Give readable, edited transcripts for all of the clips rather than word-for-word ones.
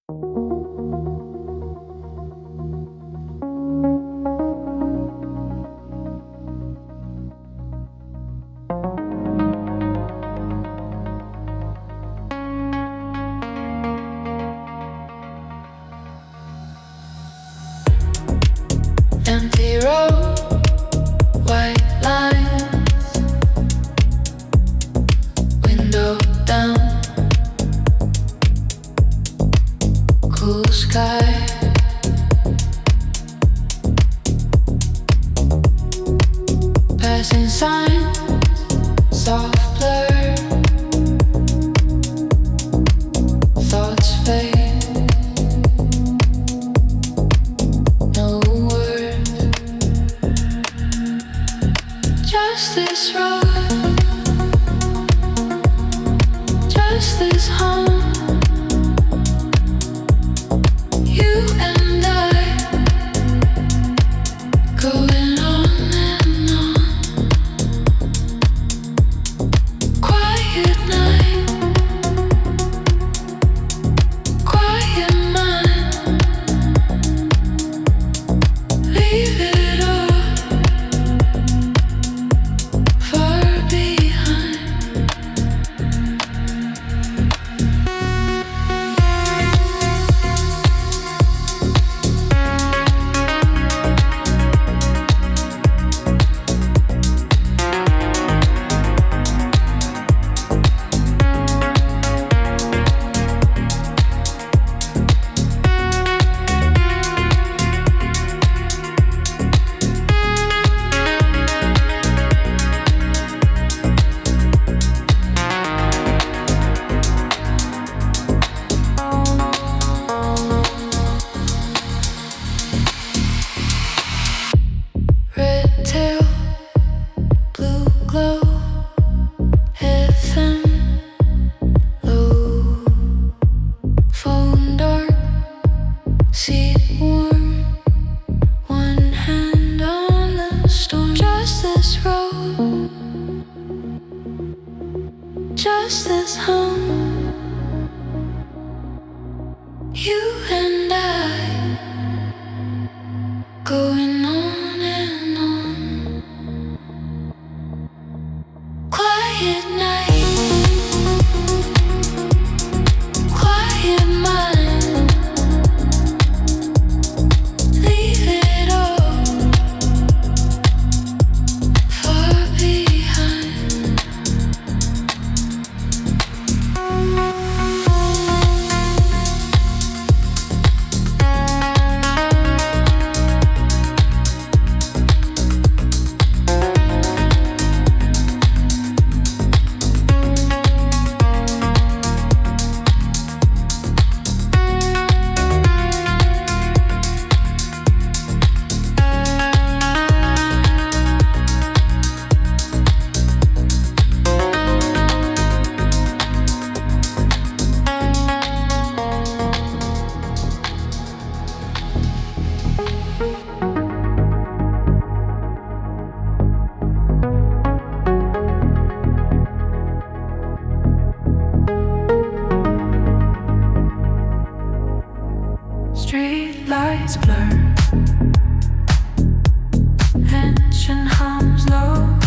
Empty road, white lines, window down, cool sky, passing signs, soft blur, thoughts fade. Just this road, just this home, you and I, going on and on. Quiet night, quiet mind, leave it all far behind. Red tail, blue glow, FM low, phone dark, seat warm, one hand on the storm. Just this road, just this home, you and I, going on and on. Quiet night, quiet mind, leave it all far behind. Street lights blur, engine hums low,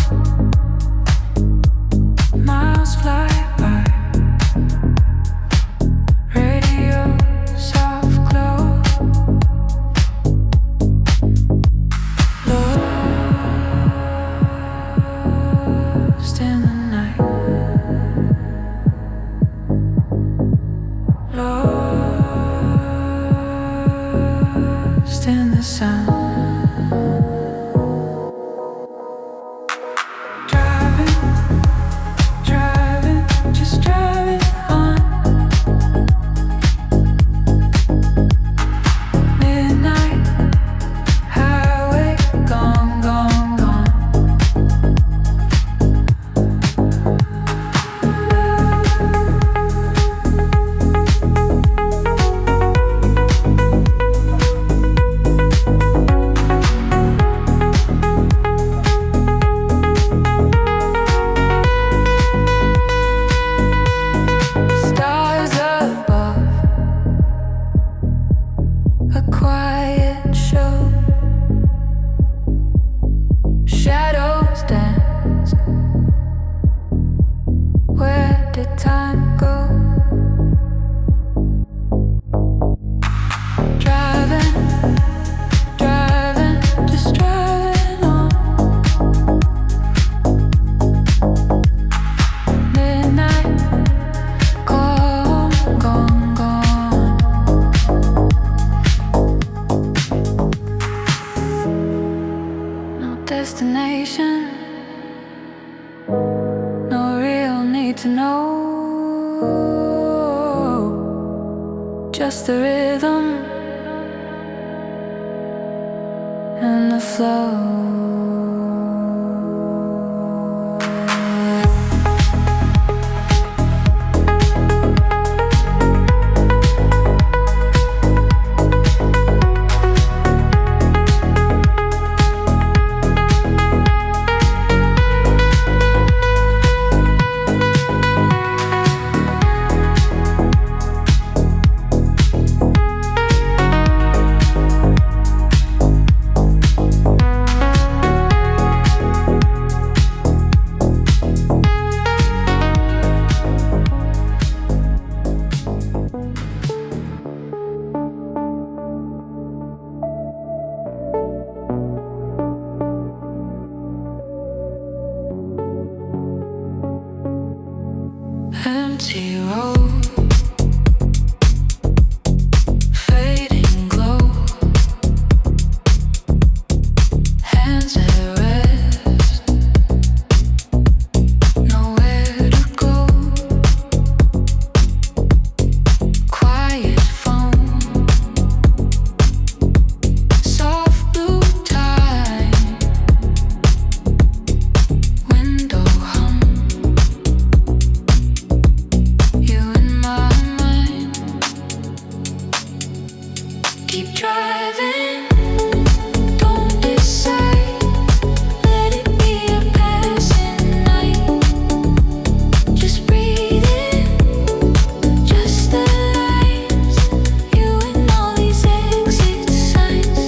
miles fly by, radio soft glow, lost in the night, lost in the sound. Driving, driving, just driving on. Midnight highway, gone, gone, gone. just the rhythm and the flow. Empty road, fading glow, hands at rest, nowhere to go. Quiet phone, soft blue tide, window hum. You in my mind, keep driving, don't decide, let it be a passing night. Just breathe in, just the lines, you and all these exit signs.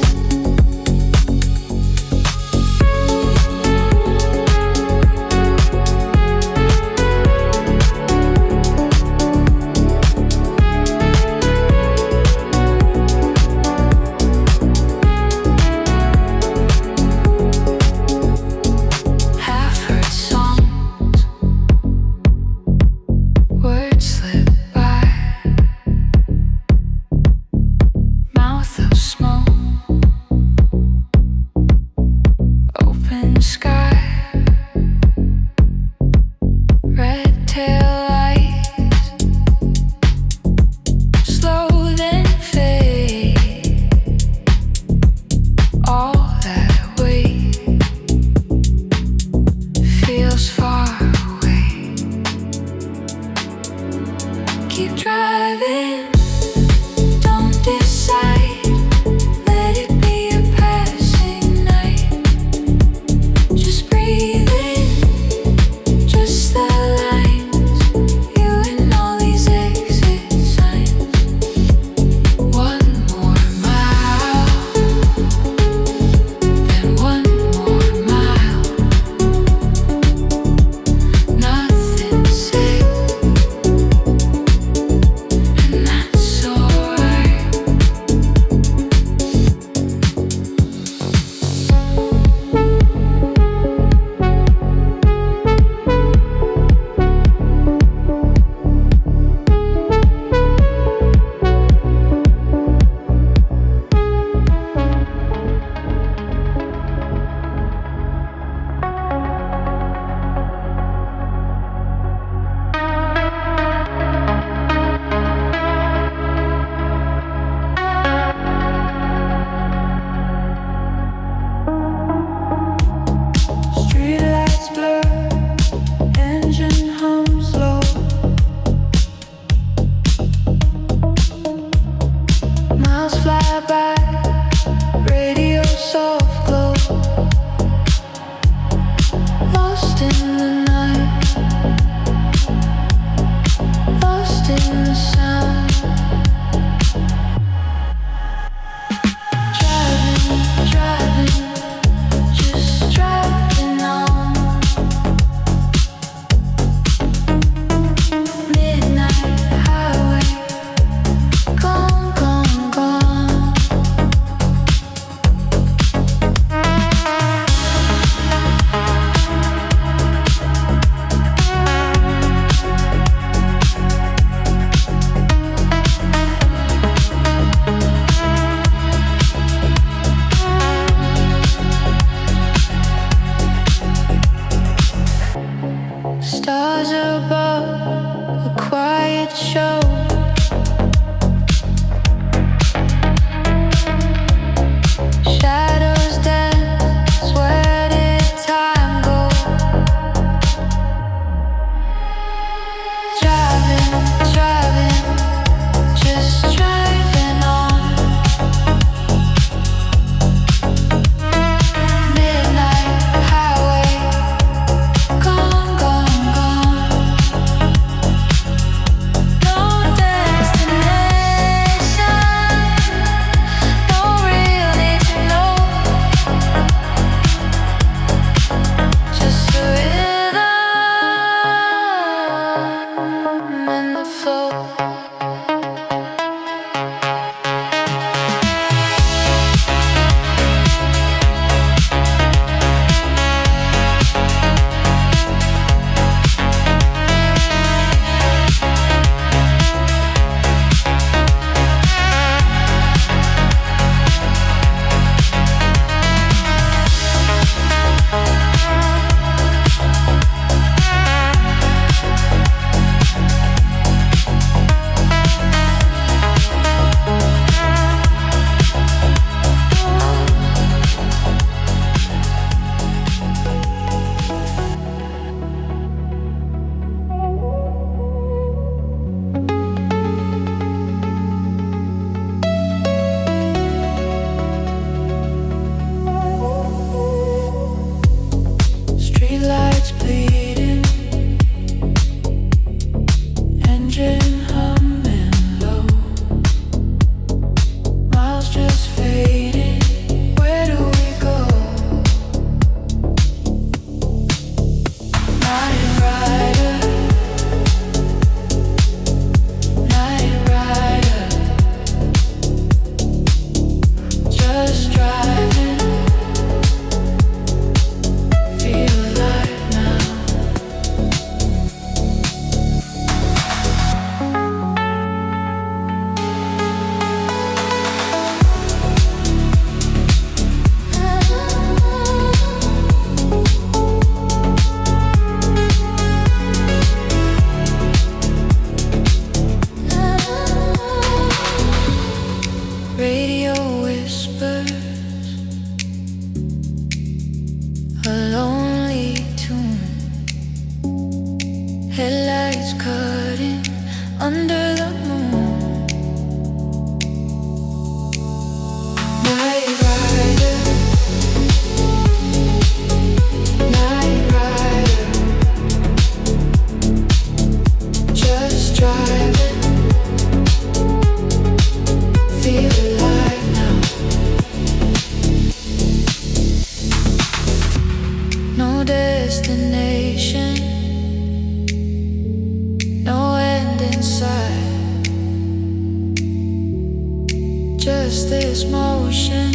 just this motion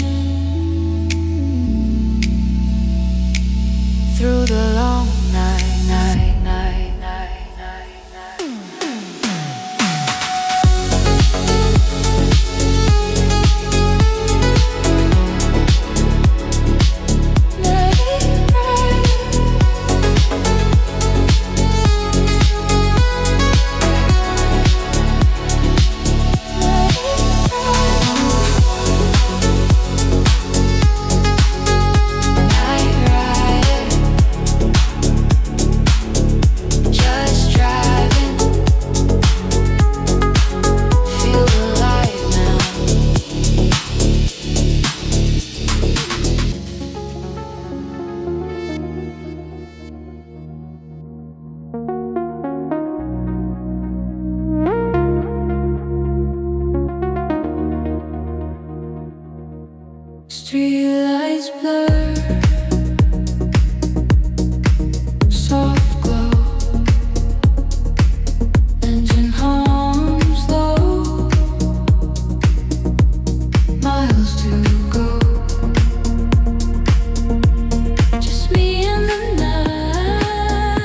through the long night. Streetlights blur, soft glow, engine hums low, miles to go, just me and the night,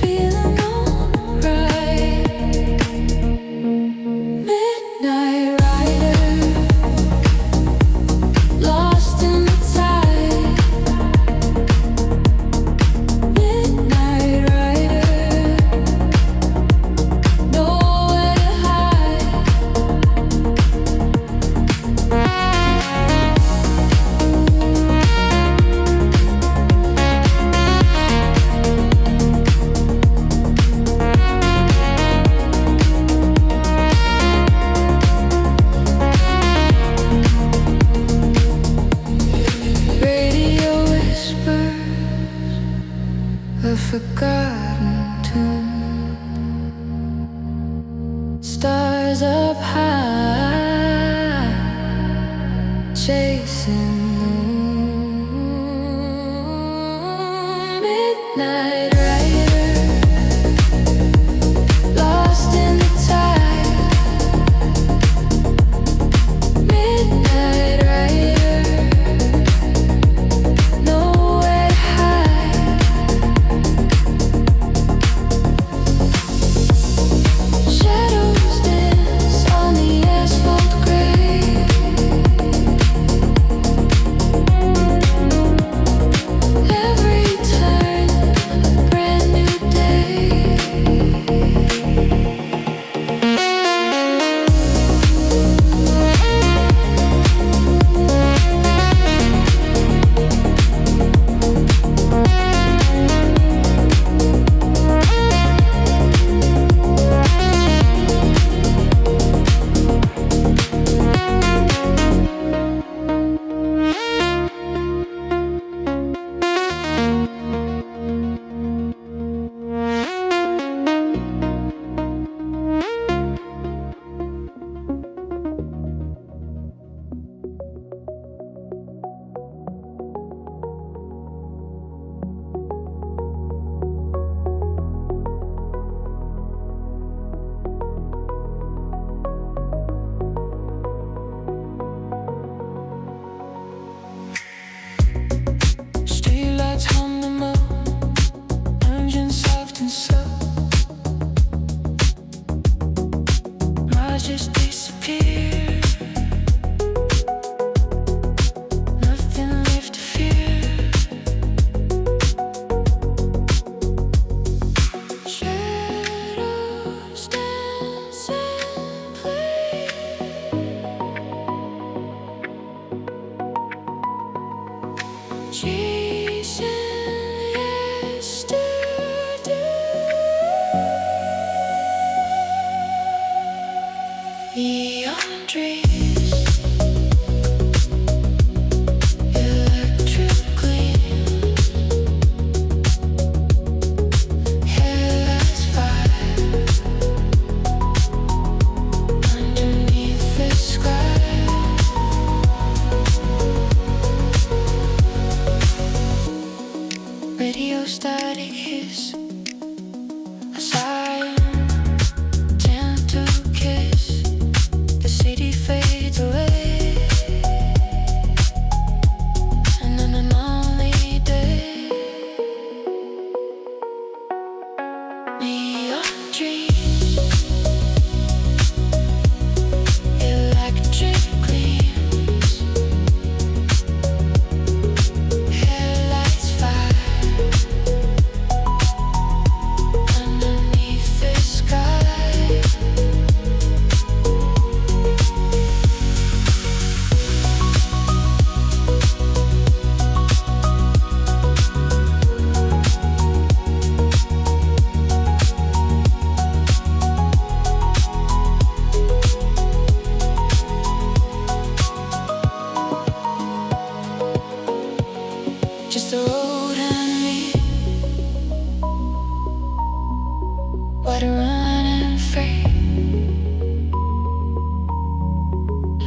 feeling alright, midnight rider. Lost in the tide, midnight rider, nowhere to hide. Radio whispers a forgotten tune. Stars up high, chasing the moon. Midnight rider, lost in the tide. Midnight rider, nowhere to hide. Shadows dance on the asphalt gray. Every turn, a brand new day. Streetlights hum the moon, engine soft and slow. Miles just disappear, nothing left to fear. Shadows dance and play. Chasing yesterday, beyond dreams, electric gleam, headlights fire underneath the sky. Radio static hiss, a siren, gentle kiss. The city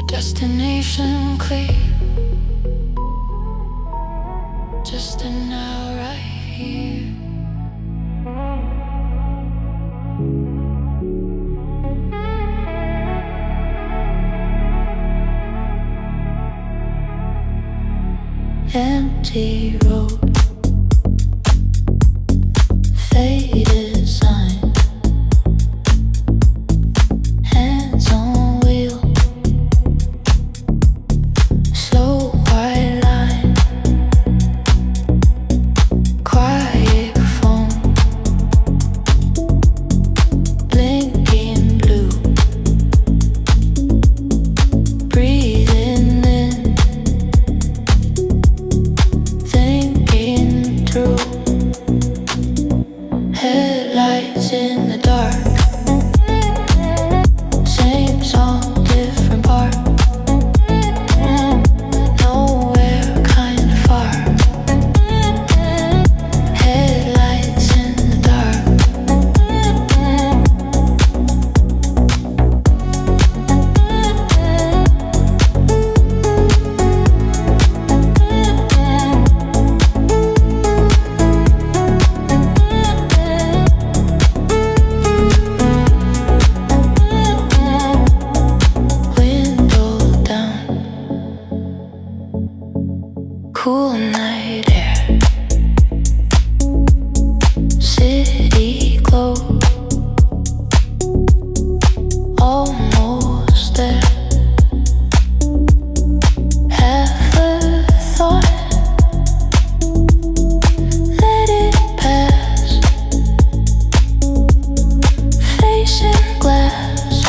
Destination clear. Just an hour right here. Empty road, faded sign, hands on wheel, slow white line, quiet phone, blinking blue, breathing in, thinking through, headlights in the dark, same song, different part, nowhere kinda far, headlights in the dark. Window down, cool night air, city glow, almost there, half a thought, let it pass, facing glass,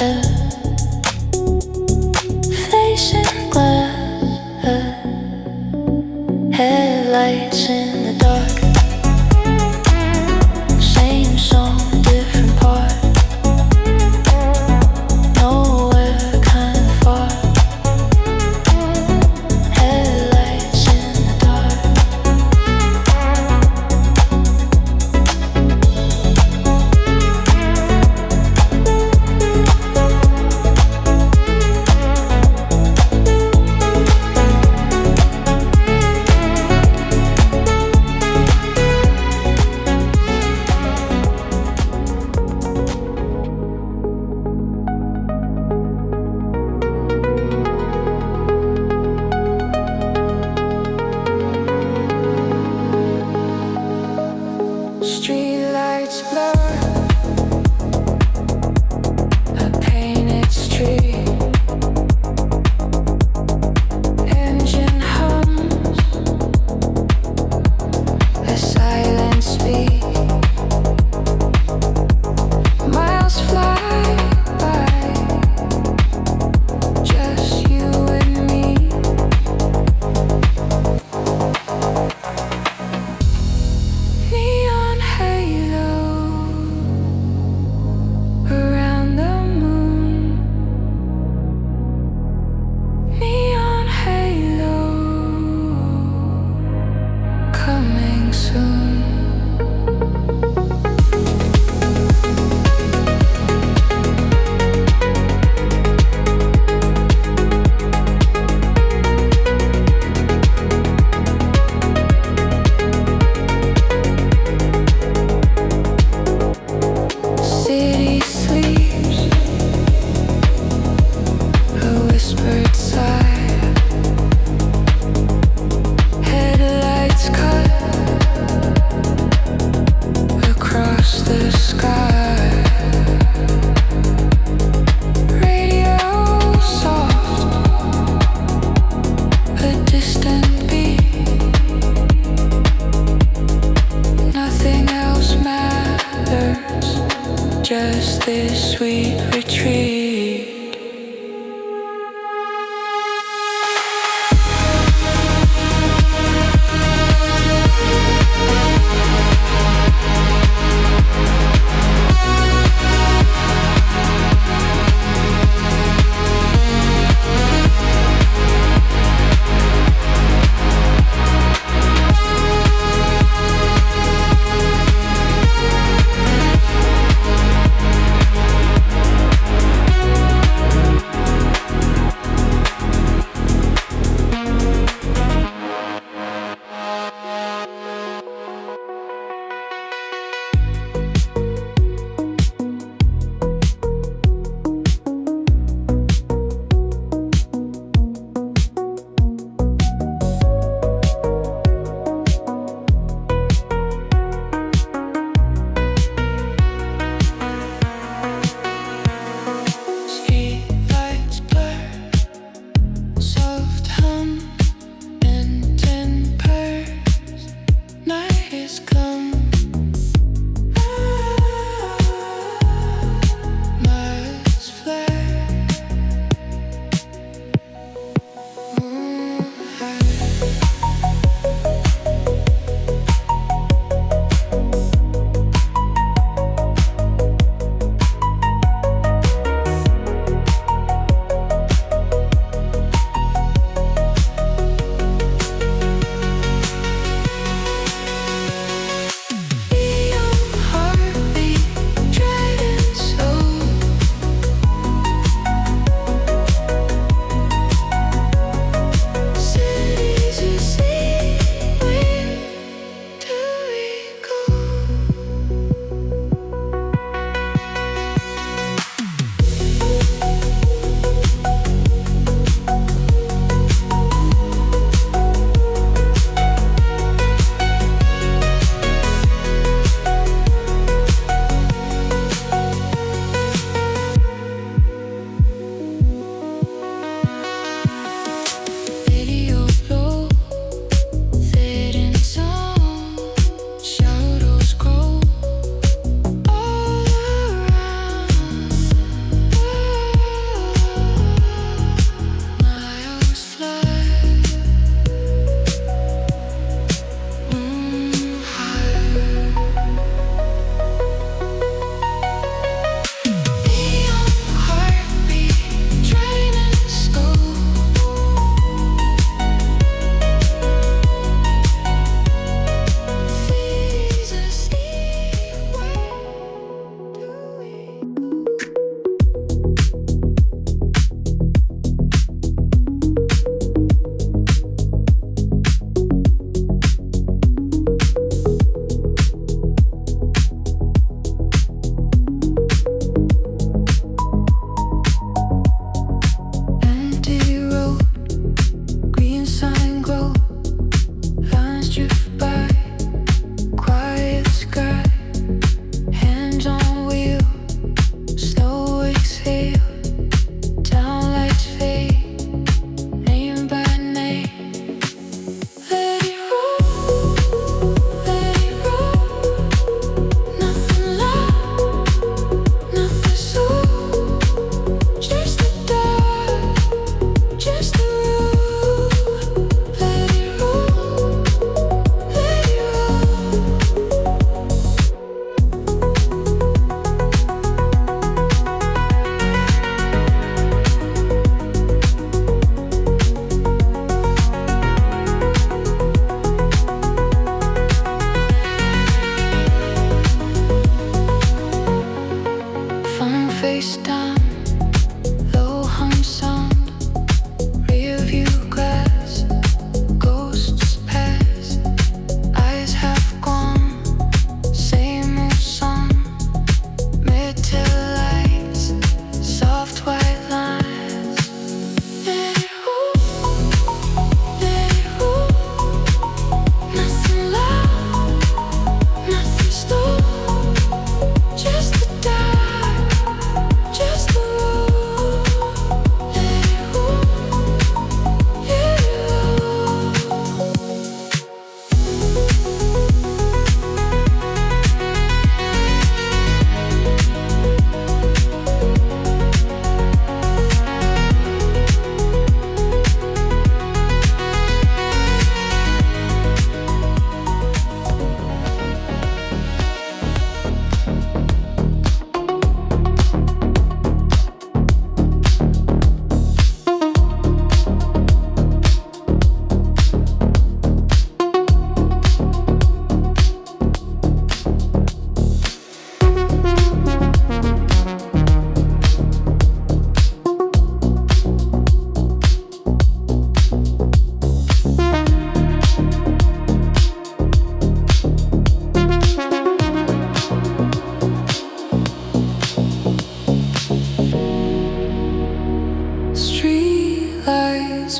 facing glass, headlights in the dark, same song, different part, nowhere kinda far, headlights in the dark. Streetlights blur, a painted street, engine hums, a silent speak, miles fly by, just you and me. Neon halo around the moon. Neon halo coming soon. City sleeps, a whispered sigh, headlights cut across the sky, radio soft, a distant beat, nothing else matters, just this sweet retreat.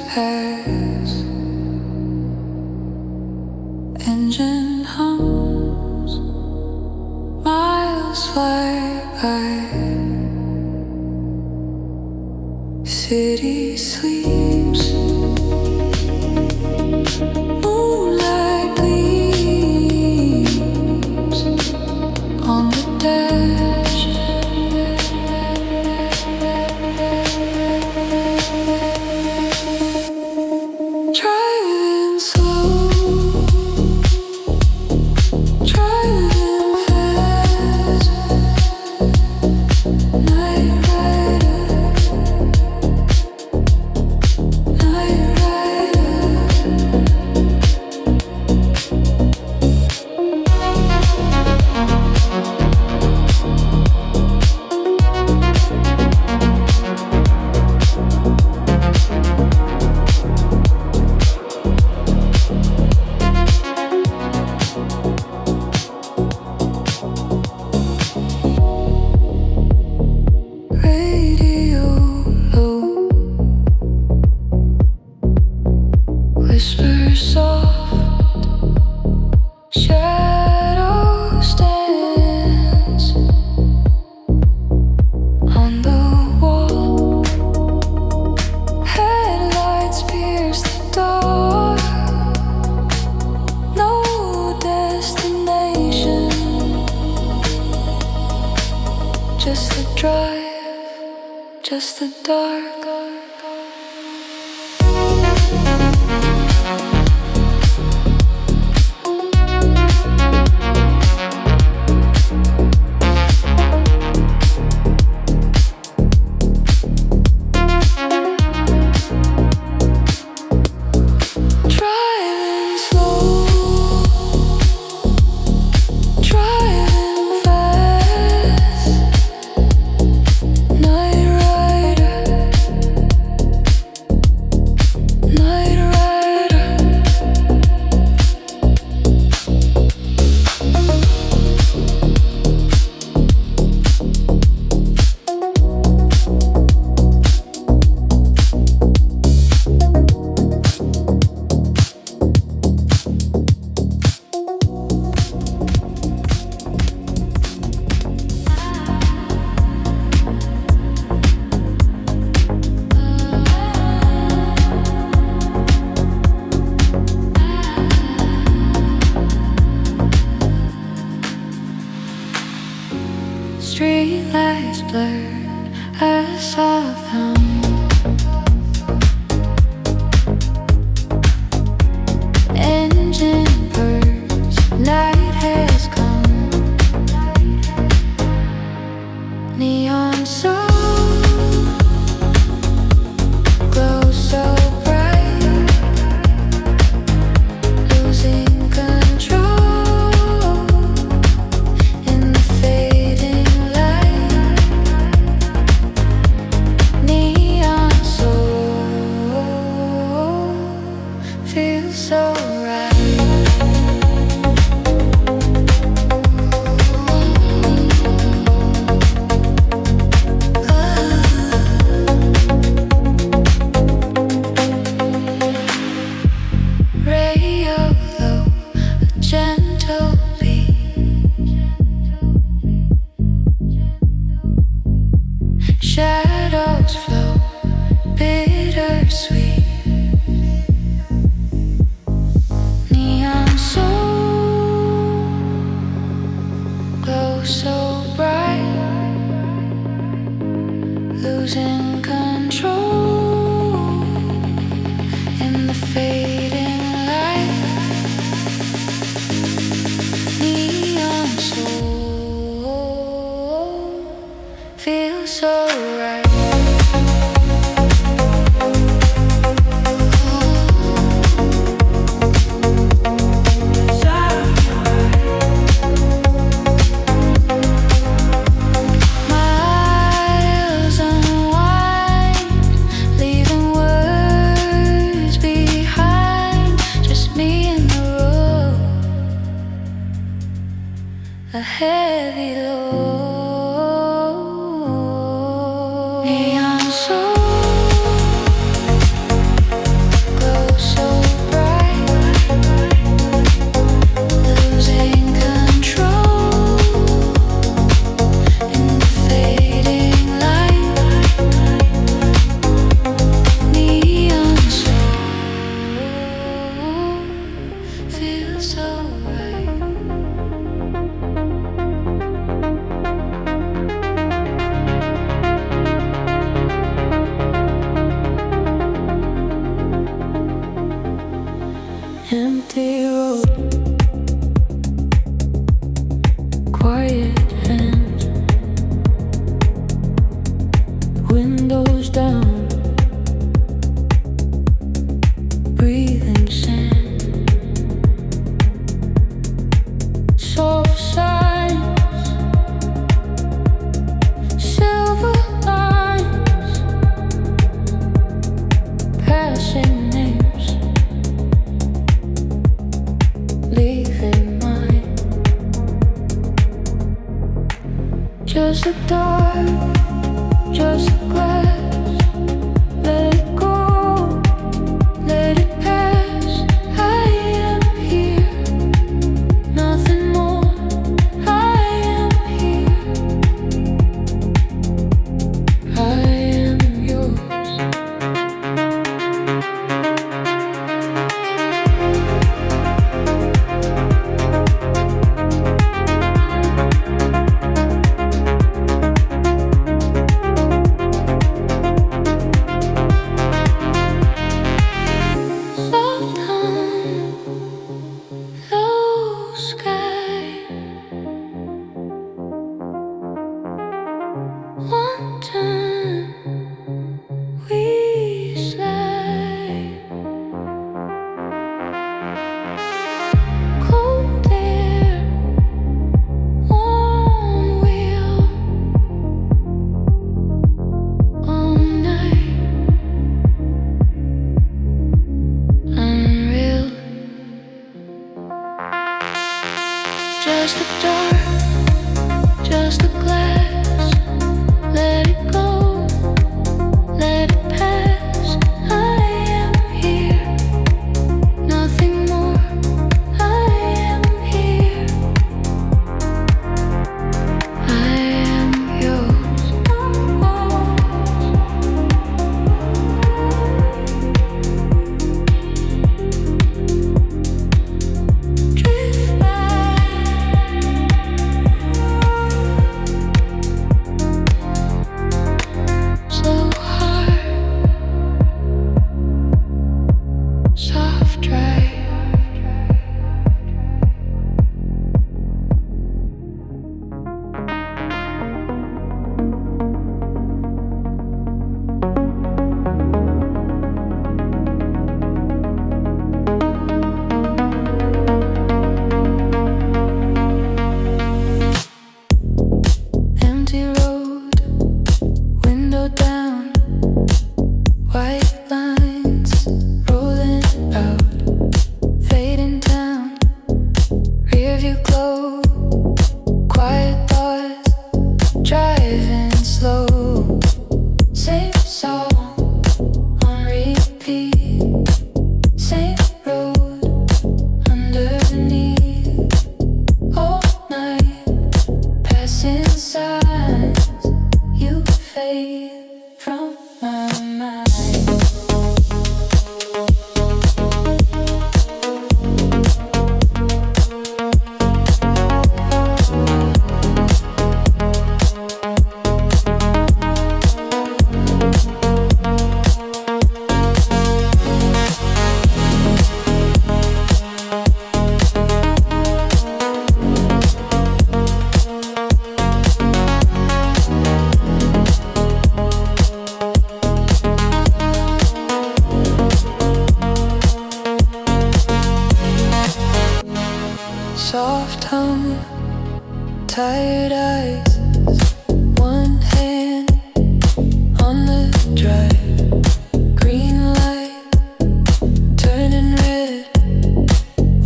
pass. Engine hums, miles fly by. City sleeps, moonlight gleams on the dash. Driving slow, driving fast. Night rider, night rider. Radio low, whisper soft, shadow stands on the wall. Headlights pierce the dark. No destination, just the drive, just the dark. Driving slow, driving fast. Night rider, night rider. Street lights blurred as soft hum. Engine purrs, night has come. Neon soul glows so bright, losing control in the fading light. Neon soul feels so right. Radio low, a gentle beat. Shadows flow, bittersweet. Neon soul glows so bright, losing control in the fading light. Neon soul feels so right. Miles unwind, leaving words behind. Just me and the road, a heavy load. Neon soul the dark, just the glass. Let it go, let it pass. I am here, nothing more. I am here, I am yours. One time we slide, cold air, warm wheel, all night, unreal. Just the dark, just the glass. Let it go, let it pass. I am here, nothing more. I am here, I am yours. Drift by, slow heart, soft drive. Empty road, window down, white lines rolling out, fading down, rear view glow, quiet thoughts, driving slow, same song on repeat, same road underneath, all night, passing signs, you fade from my mind. Soft hum, tired eyes, one hand on the drive, green light turning red,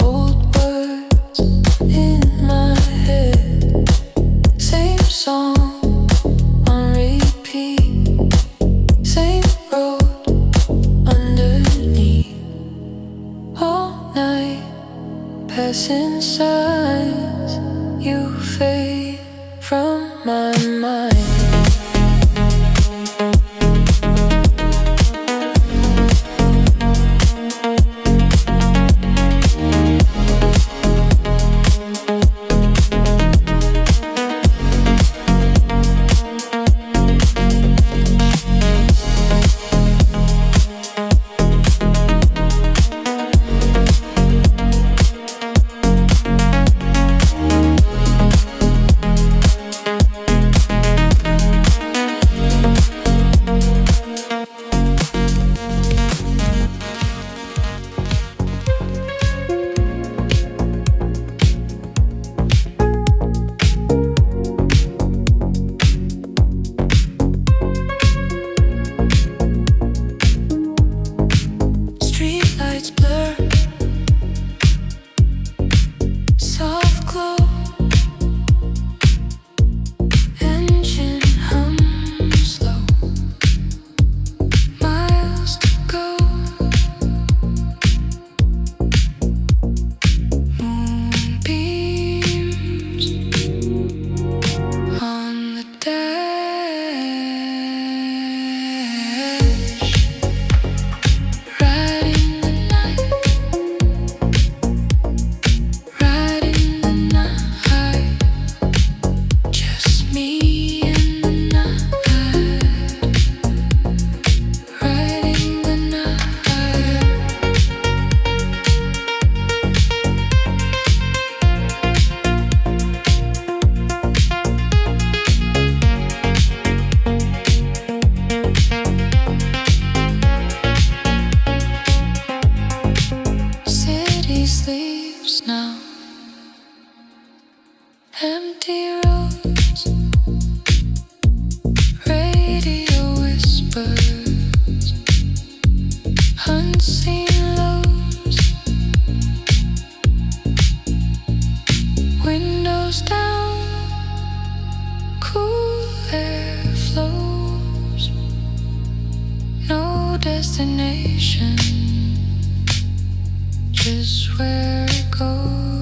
old words in my head, same song on repeat, same road underneath, all night, passing signs, you fade from my mind. destination, just where it goes.